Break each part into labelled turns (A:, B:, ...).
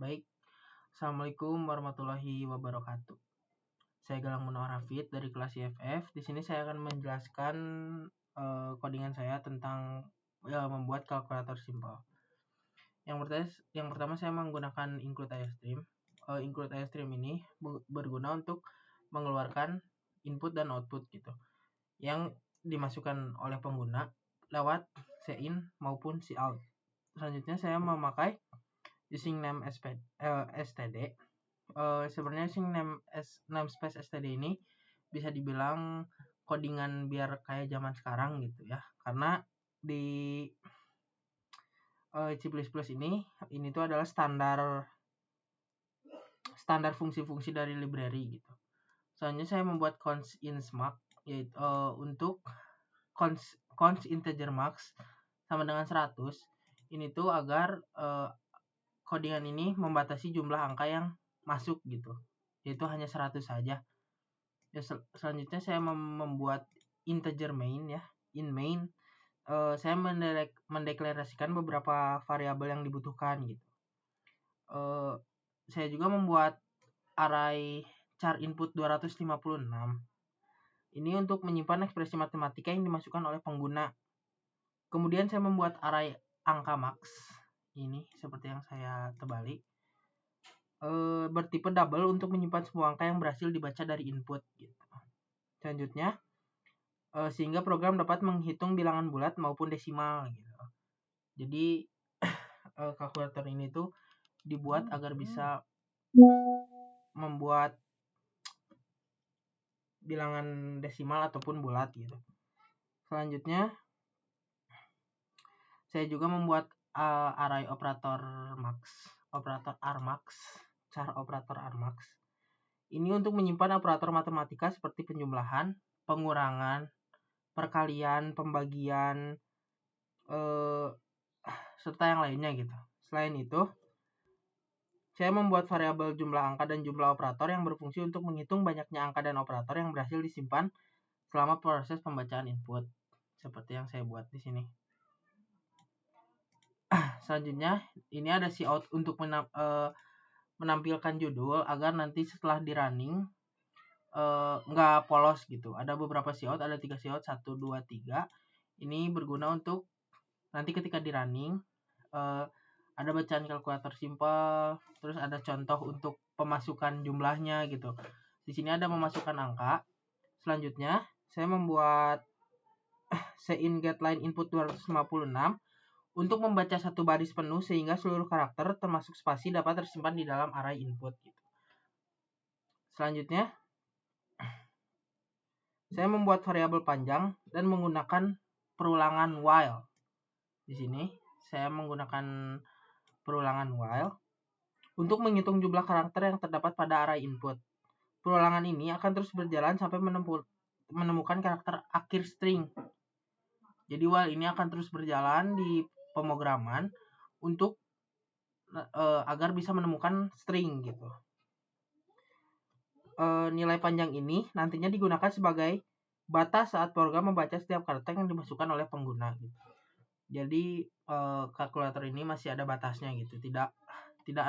A: Baik, Assalamualaikum warahmatullahi wabarakatuh. Saya Galang Munawar Hafid dari kelas IFF. Di sini saya akan menjelaskan codingan saya tentang membuat kalkulator simpel. Yang pertama saya menggunakan include IOStream. Include IOStream ini berguna untuk mengeluarkan input dan output gitu, yang dimasukkan oleh pengguna lewat cin maupun cout. Selanjutnya saya memakai using name std. Sebenarnya using namespace std ini bisa dibilang codingan biar kayak zaman sekarang gitu ya, karena di C++ ini tuh adalah standar fungsi-fungsi dari library gitu. Selanjutnya saya membuat const insmax, yaitu untuk const integer max sama dengan 100. Ini tuh agar codingan ini membatasi jumlah angka yang masuk gitu, yaitu hanya 100 saja. Ya, selanjutnya saya membuat integer main ya. In main saya mendeklarasikan beberapa variabel yang dibutuhkan gitu. Saya juga membuat array char input 256. Ini untuk menyimpan ekspresi matematika yang dimasukkan oleh pengguna. Kemudian saya membuat array angka max. Ini seperti yang saya tebali. Bertipe double untuk menyimpan semua angka yang berhasil dibaca dari input gitu. Selanjutnya sehingga program dapat menghitung bilangan bulat maupun desimal gitu. Jadi kalkulator ini tuh dibuat agar bisa membuat bilangan desimal ataupun bulat gitu. Selanjutnya saya juga membuat array operator armax, char operator armax. Ini untuk menyimpan operator matematika seperti penjumlahan, pengurangan, perkalian, pembagian, serta yang lainnya gitu. Selain itu, saya membuat variabel jumlah angka dan jumlah operator yang berfungsi untuk menghitung banyaknya angka dan operator yang berhasil disimpan selama proses pembacaan input, seperti yang saya buat di sini. Selanjutnya, ini ada cout untuk menampilkan judul agar nanti setelah di running nggak polos gitu. Ada beberapa cout, ada 3 cout, 1, 2, 3. Ini berguna untuk nanti ketika di running ada bacaan kalkulator simpel, terus ada contoh untuk pemasukan jumlahnya gitu. Di sini ada memasukkan angka. Selanjutnya saya membuat cin getLine input 256 untuk membaca satu baris penuh sehingga seluruh karakter termasuk spasi dapat tersimpan di dalam array input gitu. Selanjutnya saya membuat variabel panjang dan menggunakan perulangan while. Di sini saya menggunakan perulangan while untuk menghitung jumlah karakter yang terdapat pada array input. Perulangan ini akan terus berjalan sampai menemukan karakter akhir string. Jadi while ini akan terus berjalan di pemrograman untuk agar bisa menemukan string gitu. Nilai panjang ini nantinya digunakan sebagai batas saat program membaca setiap karakter yang dimasukkan oleh pengguna gitu. Jadi kalkulator ini masih ada batasnya gitu, tidak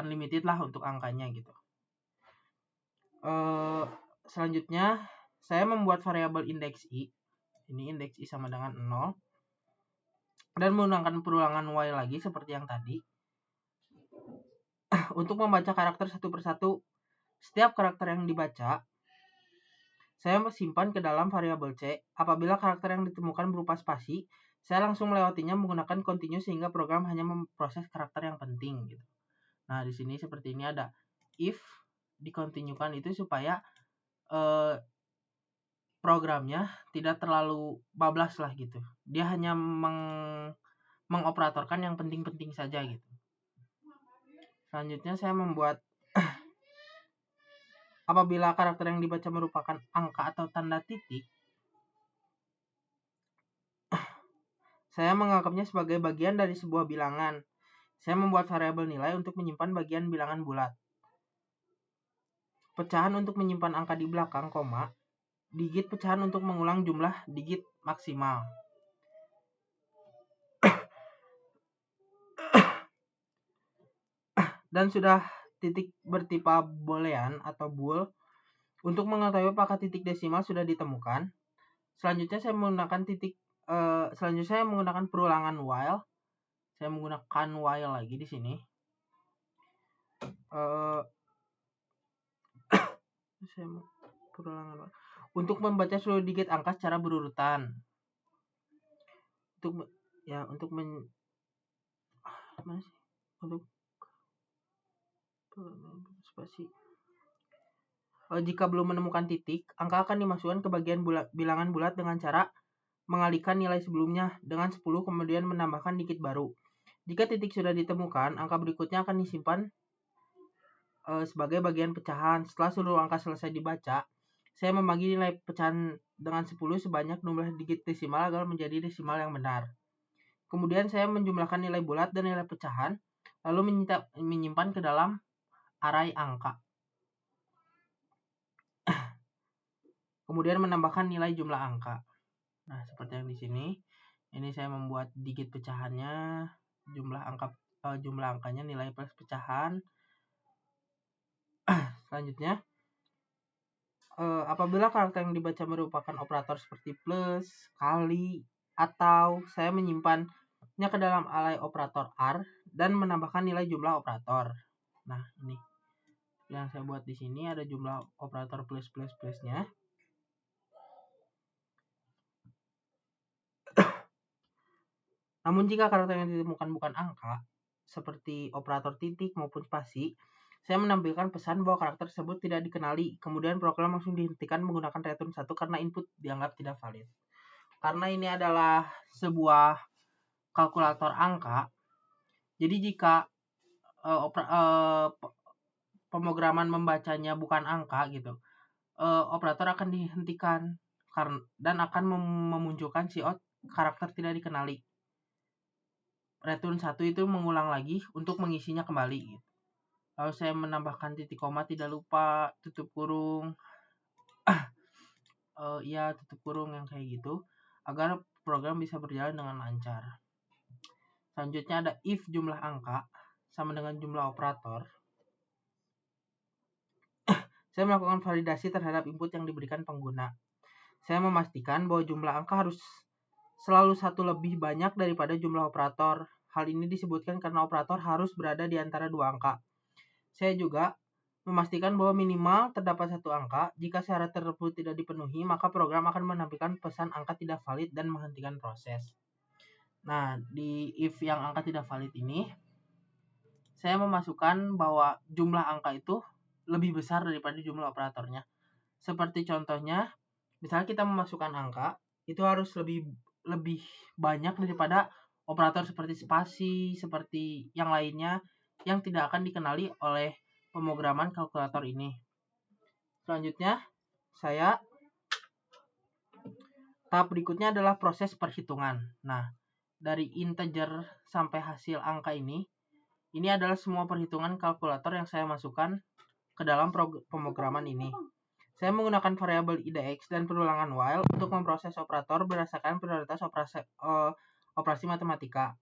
A: unlimited lah untuk angkanya gitu. Selanjutnya saya membuat variabel index i. Ini index i sama dengan 0 dan menggunakan perulangan while lagi seperti yang tadi untuk membaca karakter satu persatu. Setiap karakter yang dibaca saya simpan ke dalam variabel c. Apabila karakter yang ditemukan berupa spasi, saya langsung melewatinya menggunakan continue sehingga program hanya memproses karakter yang penting gitu. Nah, di sini seperti ini ada if dikontinukan itu supaya programnya tidak terlalu bablas lah gitu. Dia hanya mengoperatorkan yang penting-penting saja gitu. Selanjutnya saya membuat apabila karakter yang dibaca merupakan angka atau tanda titik, saya menganggapnya sebagai bagian dari sebuah bilangan. Saya membuat variabel nilai untuk menyimpan bagian bilangan bulat. Pecahan untuk menyimpan angka di belakang, koma. Digit pecahan untuk mengulang jumlah digit maksimal. Dan sudah titik bertipe boolean atau bool. Untuk mengetahui apakah titik desimal sudah ditemukan, selanjutnya saya menggunakan perulangan while. Saya menggunakan while lagi di sini. Untuk membaca seluruh digit angka secara berurutan. Jika belum menemukan titik, angka akan dimasukkan ke bagian bilangan bulat dengan cara mengalihkan nilai sebelumnya dengan 10 kemudian menambahkan digit baru. Jika titik sudah ditemukan, angka berikutnya akan disimpan sebagai bagian pecahan. Setelah seluruh angka selesai dibaca, saya membagi nilai pecahan dengan 10 sebanyak jumlah digit desimal agar menjadi desimal yang benar. Kemudian saya menjumlahkan nilai bulat dan nilai pecahan, lalu menyimpan ke dalam array angka. Kemudian menambahkan nilai jumlah angka. Nah, seperti yang di sini. Ini saya membuat digit pecahannya, jumlah angkanya, nilai plus pecahan. Selanjutnya, apabila karakter yang dibaca merupakan operator seperti plus, kali, atau saya menyimpannya ke dalam array operator R dan menambahkan nilai jumlah operator. Nah, ini yang saya buat di sini ada jumlah operator plus-plus-plusnya. Namun jika karakter yang ditemukan bukan angka, seperti operator titik maupun spasi, saya menampilkan pesan bahwa karakter tersebut tidak dikenali. Kemudian program langsung dihentikan menggunakan return 1 karena input dianggap tidak valid. Karena ini adalah sebuah kalkulator angka, jadi jika pemrograman membacanya bukan angka gitu, operator akan dihentikan dan akan memunculkan cout karakter tidak dikenali. Return 1 itu mengulang lagi untuk mengisinya kembali gitu. Lalu saya menambahkan titik koma, tidak lupa tutup kurung, tutup kurung yang kayak gitu, agar program bisa berjalan dengan lancar. Selanjutnya ada if jumlah angka sama dengan jumlah operator. Saya melakukan validasi terhadap input yang diberikan pengguna. Saya memastikan bahwa jumlah angka harus selalu satu lebih banyak daripada jumlah operator. Hal ini disebutkan karena operator harus berada di antara dua angka. Saya juga memastikan bahwa minimal terdapat satu angka. Jika syarat tersebut tidak dipenuhi, maka program akan menampilkan pesan angka tidak valid dan menghentikan proses. Nah, di if yang angka tidak valid ini, saya memasukkan bahwa jumlah angka itu lebih besar daripada jumlah operatornya. Seperti contohnya, misalnya kita memasukkan angka, itu harus lebih banyak daripada operator seperti spasi, seperti yang lainnya yang tidak akan dikenali oleh pemrograman kalkulator ini. Selanjutnya, tahap berikutnya adalah proses perhitungan. Nah, dari integer sampai hasil angka ini adalah semua perhitungan kalkulator yang saya masukkan ke dalam pemrograman ini. Saya menggunakan variabel IDX dan perulangan while untuk memproses operator berdasarkan prioritas operasi matematika.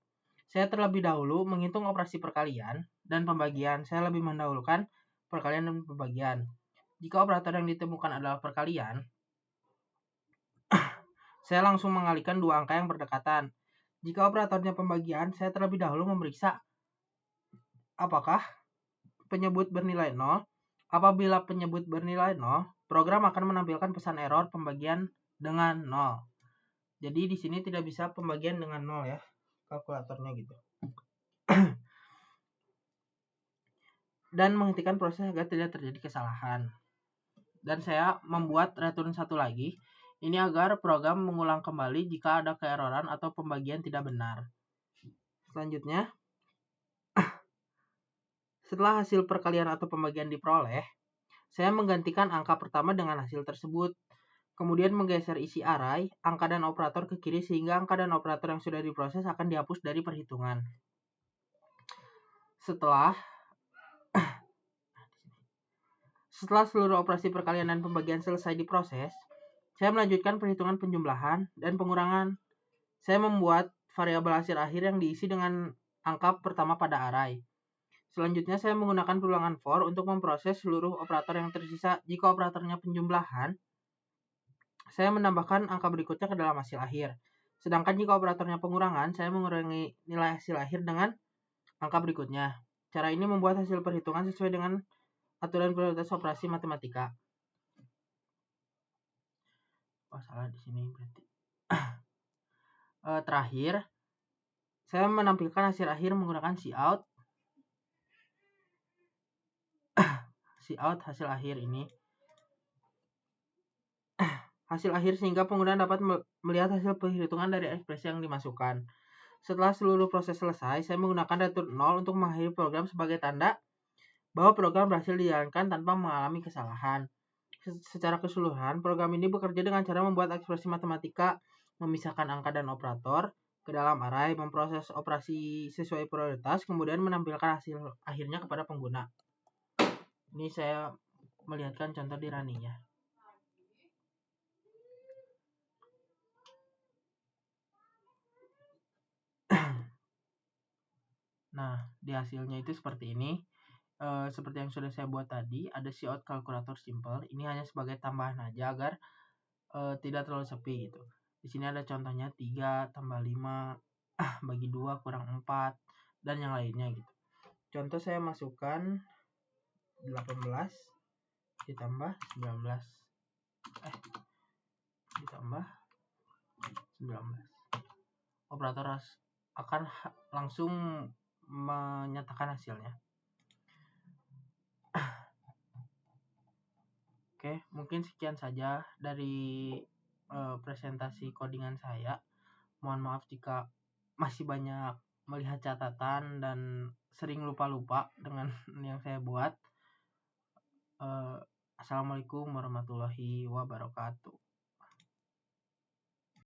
A: Saya terlebih dahulu menghitung operasi perkalian dan pembagian. Saya lebih mendahulukan perkalian dan pembagian. Jika operator yang ditemukan adalah perkalian, saya langsung mengalihkan dua angka yang berdekatan. Jika operatornya pembagian, saya terlebih dahulu memeriksa apakah penyebut bernilai 0. Apabila penyebut bernilai 0, program akan menampilkan pesan error pembagian dengan 0. Jadi di sini tidak bisa pembagian dengan 0 ya, kalkulatornya gitu. Dan menghentikan proses agar tidak terjadi kesalahan. Dan saya membuat return 1 lagi. Ini agar program mengulang kembali jika ada keeroran atau pembagian tidak benar. Selanjutnya, setelah hasil perkalian atau pembagian diperoleh, saya menggantikan angka pertama dengan hasil tersebut. Kemudian menggeser isi array, angka dan operator ke kiri sehingga angka dan operator yang sudah diproses akan dihapus dari perhitungan. Setelah seluruh operasi perkalian dan pembagian selesai diproses, saya melanjutkan perhitungan penjumlahan dan pengurangan. Saya membuat variabel hasil akhir yang diisi dengan angka pertama pada array. Selanjutnya saya menggunakan perulangan for untuk memproses seluruh operator yang tersisa. Jika operatornya penjumlahan, saya menambahkan angka berikutnya ke dalam hasil akhir. Sedangkan jika operatornya pengurangan, saya mengurangi nilai hasil akhir dengan angka berikutnya. Cara ini membuat hasil perhitungan sesuai dengan aturan prioritas operasi matematika. Oh, salah di sini berarti. Terakhir, saya menampilkan hasil akhir menggunakan cout. Cout hasil akhir ini. Hasil akhir sehingga pengguna dapat melihat hasil perhitungan dari ekspresi yang dimasukkan. Setelah seluruh proses selesai, saya menggunakan return 0 untuk mengakhiri program sebagai tanda bahwa program berhasil dijalankan tanpa mengalami kesalahan. Secara keseluruhan, program ini bekerja dengan cara membuat ekspresi matematika, memisahkan angka dan operator ke dalam array, memproses operasi sesuai prioritas, kemudian menampilkan hasil akhirnya kepada pengguna. Ini saya melihatkan contoh di runningnya. Nah, di hasilnya itu seperti ini. Seperti yang sudah saya buat tadi, ada cout kalkulator simple. Ini hanya sebagai tambahan aja agar tidak terlalu sepi gitu. Di sini ada contohnya 3 tambah 5 bagi 2 kurang 4 dan yang lainnya gitu. Contoh saya masukkan 18 ditambah 19 ditambah 19. Operator akan langsung menyatakan hasilnya. Oke, mungkin sekian saja dari presentasi codingan saya. Mohon maaf jika masih banyak melihat catatan dan sering lupa-lupa dengan yang saya buat. Assalamualaikum warahmatullahi wabarakatuh.